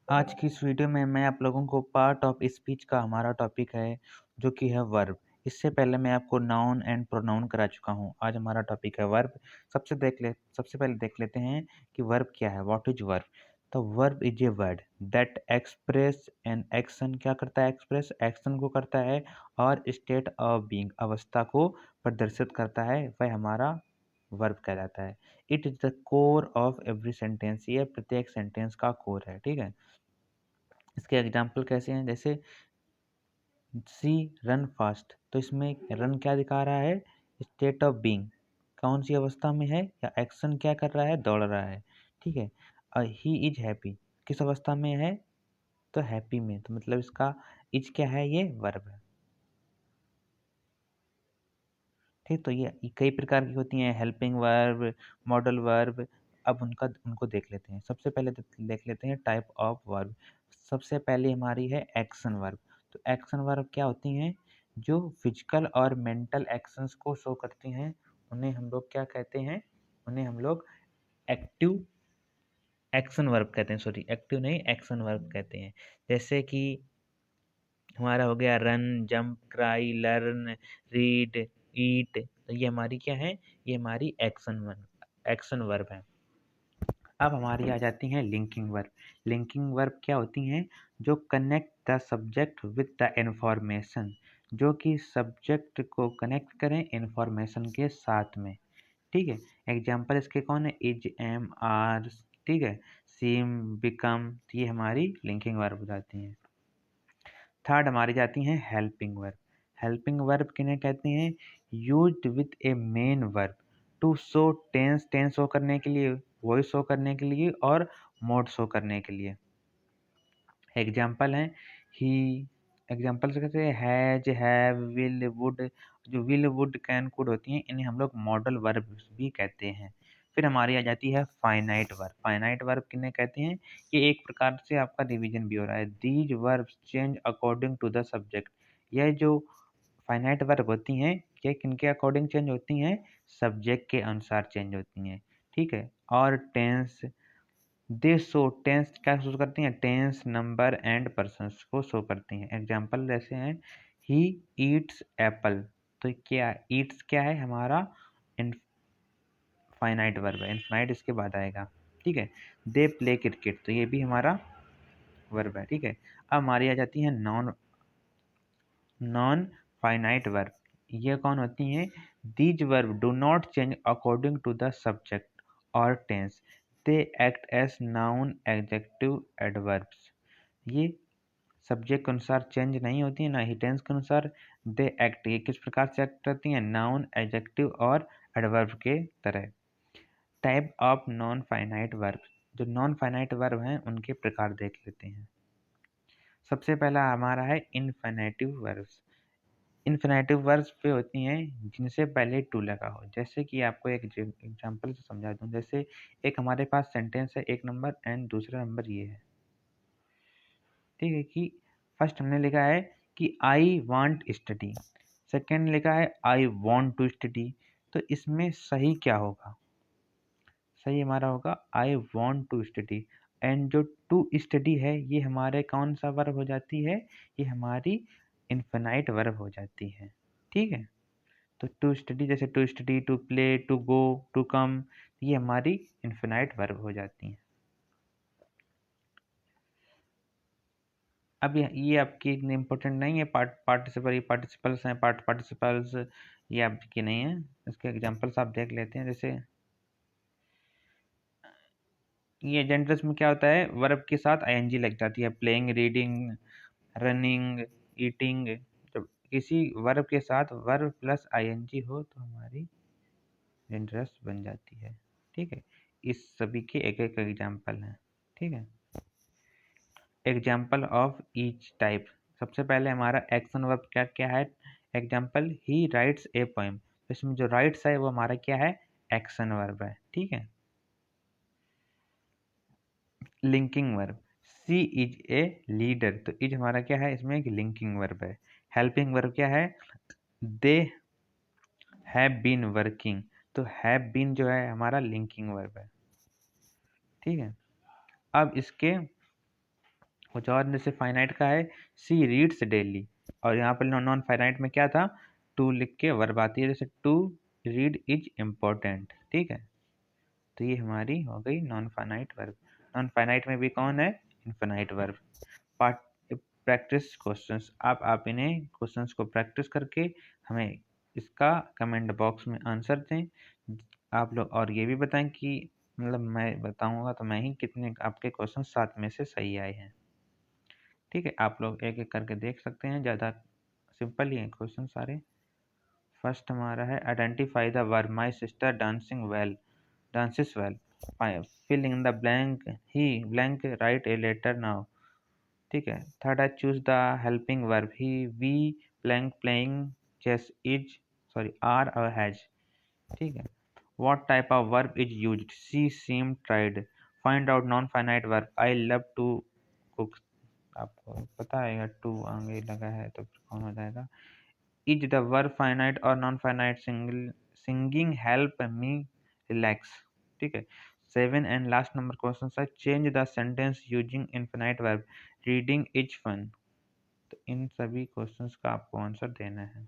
आज की इस वीडियो में मैं आप लोगों को पार्ट ऑफ स्पीच का हमारा टॉपिक है जो कि है वर्ब। इससे पहले मैं आपको नाउन एंड प्रोनाउन करा चुका हूँ। आज हमारा टॉपिक है वर्ब। सबसे पहले देख लेते हैं कि वर्ब क्या है। What is verb? तो verb is a word that express an action. क्या करता है? एक्सप्रेस एक्शन को करता है और स्टेट ऑफ बीइंग अवस्था को प्रदर्शित करता है, वह हमारा वर्ब कहलाता है। It is the core of every sentence. ये प्रत्येक सेंटेंस का कोर है। ठीक है। इसके एग्जाम्पल कैसे हैं? जैसे सी रन फास्ट, तो इसमें रन क्या दिखा रहा है? स्टेट ऑफ बीइंग, कौन सी अवस्था में है, या एक्शन क्या कर रहा है? दौड़ रहा है। ठीक है। ही इज हैप्पी, किस अवस्था में है? तो हैप्पी में, तो मतलब इसका इज क्या है? ये वर्ब है। ठीक, तो ये कई प्रकार की होती हैं, हेल्पिंग वर्ब, मॉडल वर्ब। अब उनको देख लेते हैं। सबसे पहले देख लेते हैं टाइप ऑफ वर्ब। सबसे पहले हमारी है एक्शन वर्ब। तो एक्शन वर्ब क्या होती हैं? जो फिजिकल और मेंटल एक्शंस को शो करती हैं, उन्हें हम लोग क्या कहते हैं? उन्हें हम लोग एक्टिव एक्शन वर्ब कहते हैं। सॉरी, एक्टिव नहीं, एक्शन वर्ब कहते हैं। जैसे कि हमारा हो गया run, jump, cry, learn, read, eat. तो ये हमारी क्या है? ये हमारी एक्शन वर्ब है। अब हमारी आ जाती हैं लिंकिंग वर्ब। लिंकिंग वर्ब क्या होती हैं? जो connect the subject with the information, जो कि सब्जेक्ट को कनेक्ट करें इंफॉर्मेशन के साथ में। ठीक है। एग्जाम्पल इसके कौन है? Is, am, are. ठीक है। Seem, become. ये हमारी लिंकिंग वर्ब हो जाती हैं। थर्ड हमारी जाती हैं हेल्पिंग वर्ब। हेल्पिंग वर्ब किन्हें कहते हैं? Used with a main verb to show tense, tense show करने के लिए, वॉइस शो करने के लिए, और मोड शो करने के लिए। एग्जाम्पल हैं ही। एग्जाम्पल से कहते हैं हैज, हैव, विल, वुड। जो विल, वुड, कैन, कुड होती हैं, इन्हें हम लोग मॉडल वर्ब भी कहते हैं। फिर हमारी आ जाती है फाइनाइट वर्ब। फाइनाइट वर्ब किन्हें कहते हैं? ये एक प्रकार से आपका रिवीजन भी हो रहा है। These verbs change according to the subject. यह जो फाइनाइट वर्ब होती हैं, ये किनके अकॉर्डिंग चेंज होती हैं? सब्जेक्ट के अनुसार चेंज होती हैं। ठीक है। और टेंस, दे शो, टेंस क्या शो करती हैं? टेंस, नंबर एंड पर्सन्स को शो करती हैं। एग्जाम्पल जैसे हैं ही ईट्स एप्पल। तो क्या ईट्स क्या है? हमारा इनफाइनाइट वर्ब है। इनफाइनाइट इसके बाद आएगा। ठीक है। दे प्ले क्रिकेट, तो ये भी हमारा वर्ब है। ठीक है। अब हमारी आ जाती है नॉन नॉन फाइनाइट वर्ब। ये कौन होती हैं? These verb do not change according to the subject और tense. They act as noun, adjective, adverbs. ये सब्जेक्ट के अनुसार चेंज नहीं होती है, ना ही टेंस के अनुसार। दे एक्ट, ये किस प्रकार से एक्ट करती हैं? नाउन, एडजेक्टिव और एडवर्ब के तरह। Type of non finite verb. जो नॉन फाइनाइट वर्ब हैं उनके प्रकार देख लेते हैं। सबसे पहला हमारा है इनफिनिटिव वर्ब्स। इन्फिनेटिव वर्ब्स पे होती हैं जिनसे पहले टू लगा हो। जैसे कि आपको एक एग्जांपल से समझा दूं। जैसे एक हमारे पास सेंटेंस है, एक नंबर एंड दूसरा नंबर ये है। ठीक है। कि फर्स्ट हमने लिखा है कि आई वांट स्टडी, सेकेंड लिखा है आई वांट टू स्टडी। तो इसमें सही क्या होगा? सही हमारा होगा I want to study. And जो टू स्टडी है, ये हमारे कौन सा वर्ब हो जाती है? ये हमारी इन्फिनाइट वर्ब हो जाती है। ठीक है। तो टू स्टडी, जैसे to study, to play, to go, to come, ये हमारी इन्फिनाइट वर्ब हो जाती हैं। अब ये आपकी इतनी इम्पोर्टेंट नहीं है। पार्टिसिपल, ये पार्टिसिपल्स हैं, पार्टिसिपल्स ये आपकी नहीं है। इसके एग्जांपल्स आप देख लेते हैं। जैसे ये जेंडर्स में क्या होता है? वर्ब के साथ आईएनजी लग जाती है। Playing, reading, running, eating. जब किसी वर्ब के साथ वर्ब प्लस आईएनजी हो तो हमारी जेंडरस बन जाती है। ठीक है। इस सभी के एक एक एग्जाम्पल हैं। ठीक है। Example of each type. सबसे पहले हमारा एक्शन वर्ब क्या क्या है? Example he writes a poem. इसमें जो राइट्स है वो हमारा क्या है? एक्शन वर्ब है। ठीक है। Linking verb, she is a leader. तो इज हमारा क्या है? इसमें एक लिंकिंग वर्ब है। हेल्पिंग वर्ब क्या है? They have been working. तो हैव बीन जो है हमारा लिंकिंग वर्ब है। ठीक है। अब इसके कुछ और जैसे फाइनाइट का है सी रीड्स डेली, और यहाँ पर नॉन फाइनाइट में क्या था, टू लिख के वर्ब आती है, जैसे टू रीड इज इम्पोर्टेंट। ठीक है, तो ये हमारी हो गई non finite verb. Non finite में भी कौन है, infinite verb. Part practice questions, आप इन्हें क्वेश्चंस को प्रैक्टिस करके हमें इसका कमेंट बॉक्स में आंसर दें आप लोग, और ये भी बताएं कि मतलब मैं बताऊंगा तो मैं ही कितने आपके क्वेश्चन 7 में से सही आए हैं। ठीक है, आप लोग एक एक करके देख सकते हैं, ज़्यादा सिंपल ही है क्वेश्चन सारे। फर्स्ट हमारा है identify the verb, my sister dancing well, dances well. Fill in the blank, he blank write a letter now। ठीक है, थर्ड है choose the helping verb, he we blank playing chess is sorry are और has. ठीक है, what type of verb is used, she seemed tried, find out non finite verb, I love to cook। आपको पता है to आगे लगा है तो फिर कौन हो जाएगा, इज द वर्ब फाइनाइट और non finite, singing help me relax. ठीक है, 7 एंड लास्ट नंबर क्वेश्चन है change the sentence using infinite verb, reading is fun. तो इन सभी क्वेश्चंस का आपको आंसर देना है।